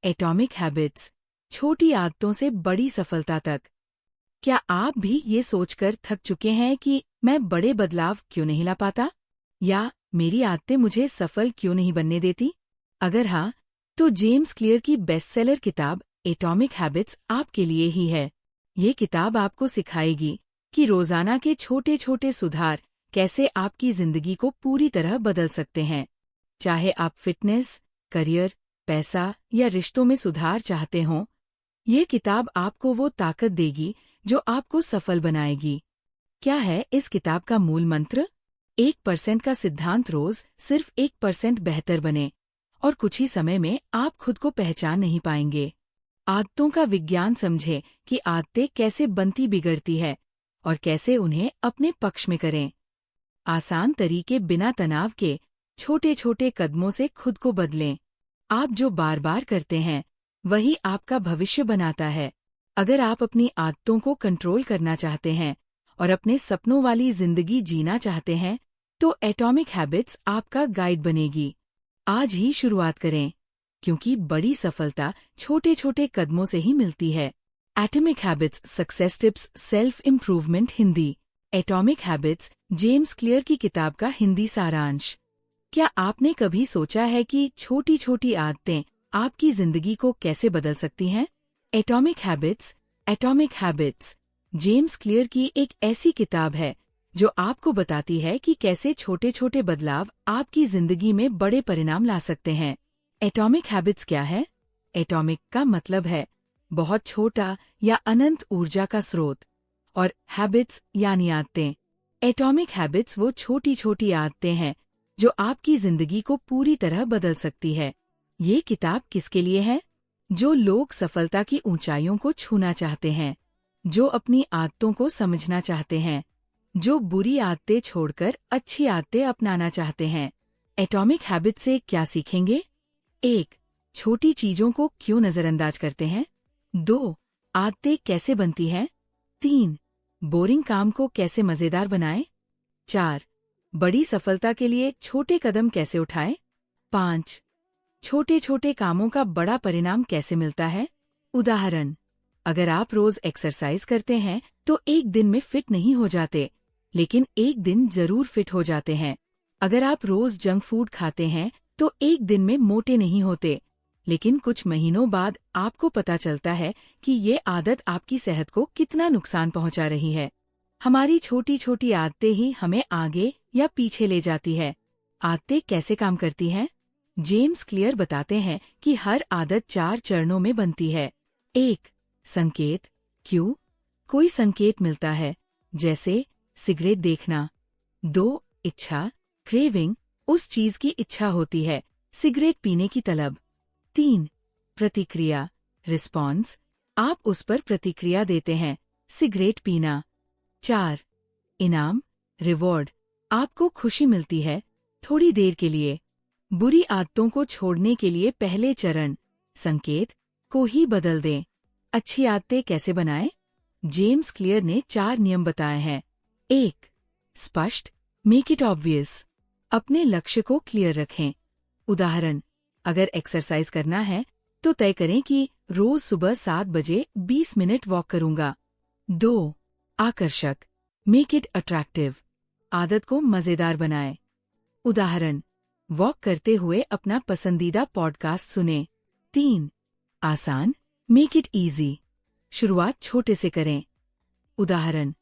Atomic habits, छोटी आदतों से बड़ी सफलता तक। क्या आप भी ये सोचकर थक चुके हैं कि मैं बड़े बदलाव क्यों नहीं ला पाता? या मेरी आदतें मुझे सफल क्यों नहीं बनने देती? अगर हाँ, तो जेम्स क्लियर की बेस्टसेलर किताब एटॉमिक हैबिट्स आपके लिए ही है। ये किताब आपको सिखाएगी कि रोजाना के छोटे छोटे सुधार कैसे आपकी जिंदगी को पूरी तरह बदल सकते हैं। चाहे आप फिटनेस, करियर, पैसा या रिश्तों में सुधार चाहते हों, ये किताब आपको वो ताकत देगी जो आपको सफल बनाएगी। क्या है इस किताब का मूल मंत्र? 1% का सिद्धांत, रोज सिर्फ 1% बेहतर बने और कुछ ही समय में आप खुद को पहचान नहीं पाएंगे। आदतों का विज्ञान समझें कि आदतें कैसे बनती बिगड़ती है और कैसे उन्हें अपने पक्ष में करें। आसान तरीके, बिना तनाव के, छोटे छोटे कदमों से खुद को बदलें। आप जो बार बार करते हैं वही आपका भविष्य बनाता है। अगर आप अपनी आदतों को कंट्रोल करना चाहते हैं और अपने सपनों वाली जिंदगी जीना चाहते हैं, तो एटॉमिक हैबिट्स आपका गाइड बनेगी। आज ही शुरुआत करें, क्योंकि बड़ी सफलता छोटे छोटे कदमों से ही मिलती है। Atomic habits, success tips, self improvement Hindi. Atomic habits James clear की किताब का हिंदी सारांश। क्या आपने कभी सोचा है कि छोटी छोटी आदतें आपकी जिंदगी को कैसे बदल सकती हैं? एटॉमिक हैबिट्स जेम्स क्लियर की एक ऐसी किताब है जो आपको बताती है कि कैसे छोटे छोटे बदलाव आपकी जिंदगी में बड़े परिणाम ला सकते हैं। एटॉमिक हैबिट्स क्या है? एटॉमिक का मतलब है बहुत छोटा या अनंत ऊर्जा का स्रोत, और हैबिट्स यानी आदतें। एटॉमिक हैबिट्स वो छोटी छोटी आदतें हैं जो आपकी जिंदगी को पूरी तरह बदल सकती है। ये किताब किसके लिए है? जो लोग सफलता की ऊंचाइयों को छूना चाहते हैं, जो अपनी आदतों को समझना चाहते हैं, जो बुरी आदतें छोड़कर अच्छी आदतें अपनाना चाहते हैं। एटॉमिक हैबिट से क्या सीखेंगे? 1. छोटी चीजों को क्यों नजरअंदाज करते हैं? 2. आदतें कैसे बनती हैं? 3. बोरिंग काम को कैसे मजेदार बनाएं? 4. बड़ी सफलता के लिए छोटे कदम कैसे उठाएं? 5. छोटे छोटे कामों का बड़ा परिणाम कैसे मिलता है? उदाहरण, अगर आप रोज एक्सरसाइज करते हैं तो एक दिन में फिट नहीं हो जाते, लेकिन एक दिन जरूर फिट हो जाते हैं। अगर आप रोज जंक फूड खाते हैं तो एक दिन में मोटे नहीं होते, लेकिन कुछ महीनों बाद आपको पता चलता है कि ये आदत आपकी सेहत को कितना नुकसान पहुंचा रही है। हमारी छोटी छोटी आदतें ही हमें आगे या पीछे ले जाती है। आदतें कैसे काम करती हैं? जेम्स क्लियर बताते हैं कि हर आदत 4 चरणों में बनती है। 1. संकेत। क्यों? कोई संकेत मिलता है, जैसे सिगरेट देखना। 2. इच्छा, क्रेविंग, उस चीज की इच्छा होती है, सिगरेट पीने की तलब। 3. प्रतिक्रिया, रिस्पॉन्स, आप उस पर प्रतिक्रिया देते हैं, सिगरेट पीना। 4. इनाम, रिवॉर्ड, आपको खुशी मिलती है थोड़ी देर के लिए। बुरी आदतों को छोड़ने के लिए पहले चरण, संकेत, को ही बदल दें। अच्छी आदतें कैसे बनाएं? जेम्स क्लियर ने 4 नियम बताए हैं। 1. स्पष्ट, मेक इट ऑब्वियस, अपने लक्ष्य को क्लियर रखें। उदाहरण, अगर एक्सरसाइज करना है तो तय करें कि रोज सुबह 7 बजे 20 मिनट वॉक करूंगा। 2. आकर्षक, मेक इट अट्रैक्टिव, आदत को मजेदार बनाएं। उदाहरण, वॉक करते हुए अपना पसंदीदा पॉडकास्ट सुनें। 3. आसान, मेक इट इजी, शुरुआत छोटे से करें। उदाहरण,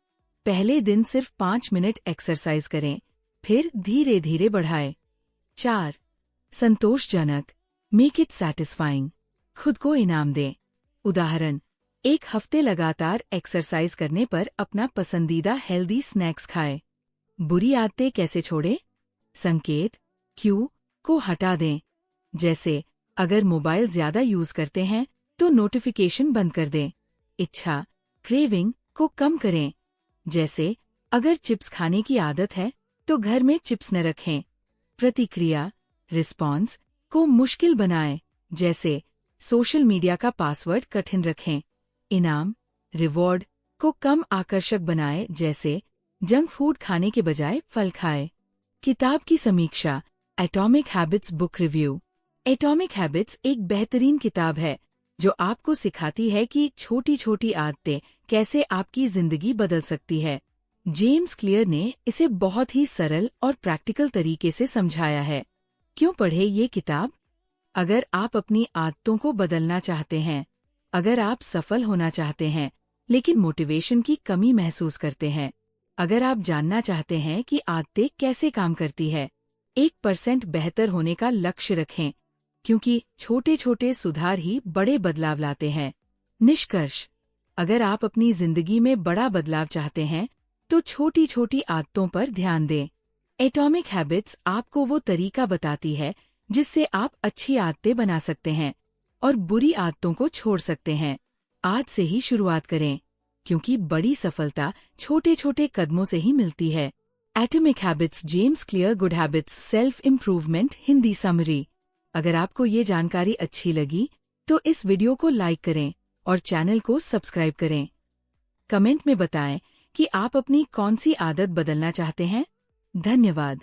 पहले दिन सिर्फ 5 मिनट एक्सरसाइज करें, फिर धीरे धीरे बढ़ाएं। 4. संतोषजनक, मेक इट सैटिस्फाइंग, खुद को इनाम दें। उदाहरण, 1 हफ्ते लगातार एक्सरसाइज करने पर अपना पसंदीदा हेल्दी स्नैक्स खाएं। बुरी आदतें कैसे छोड़ें? संकेत, क्यों, को हटा दें। जैसे, अगर मोबाइल ज्यादा यूज करते हैं तो नोटिफिकेशन बंद कर दें। इच्छा, क्रेविंग, को कम करें। जैसे, अगर चिप्स खाने की आदत है तो घर में चिप्स न रखें। प्रतिक्रिया, रिस्पॉन्स, को मुश्किल बनाएं। जैसे, सोशल मीडिया का पासवर्ड कठिन रखें। इनाम, रिवॉर्ड, को कम आकर्षक बनाएं। जैसे, जंक फूड खाने के बजाय फल खाएं। किताब की समीक्षा, atomic habits book review. Atomic habits एक बेहतरीन किताब है जो आपको सिखाती है कि छोटी छोटी आदतें कैसे आपकी जिंदगी बदल सकती है। जेम्स क्लियर ने इसे बहुत ही सरल और प्रैक्टिकल तरीके से समझाया है। क्यों पढ़े ये किताब? अगर आप अपनी आदतों को बदलना चाहते हैं, अगर आप सफल होना चाहते हैं लेकिन मोटिवेशन की कमी महसूस करते हैं, अगर आप जानना चाहते हैं कि आदतें कैसे काम करती है, 1% बेहतर होने का लक्ष्य रखें, क्योंकि छोटे छोटे सुधार ही बड़े बदलाव लाते हैं। निष्कर्ष: अगर आप अपनी जिंदगी में बड़ा बदलाव चाहते हैं तो छोटी छोटी आदतों पर ध्यान दें। एटॉमिक हैबिट्स आपको वो तरीका बताती है जिससे आप अच्छी आदतें बना सकते हैं और बुरी आदतों को छोड़ सकते हैं। आज से ही शुरुआत करें, क्योंकि बड़ी सफलता छोटे छोटे कदमों से ही मिलती है। Atomic habits, James clear, good habits, self improvement, Hindi summary. अगर आपको ये जानकारी अच्छी लगी तो इस वीडियो को लाइक करें और चैनल को सब्सक्राइब करें। कमेंट में बताएं कि आप अपनी कौन सी आदत बदलना चाहते हैं। धन्यवाद।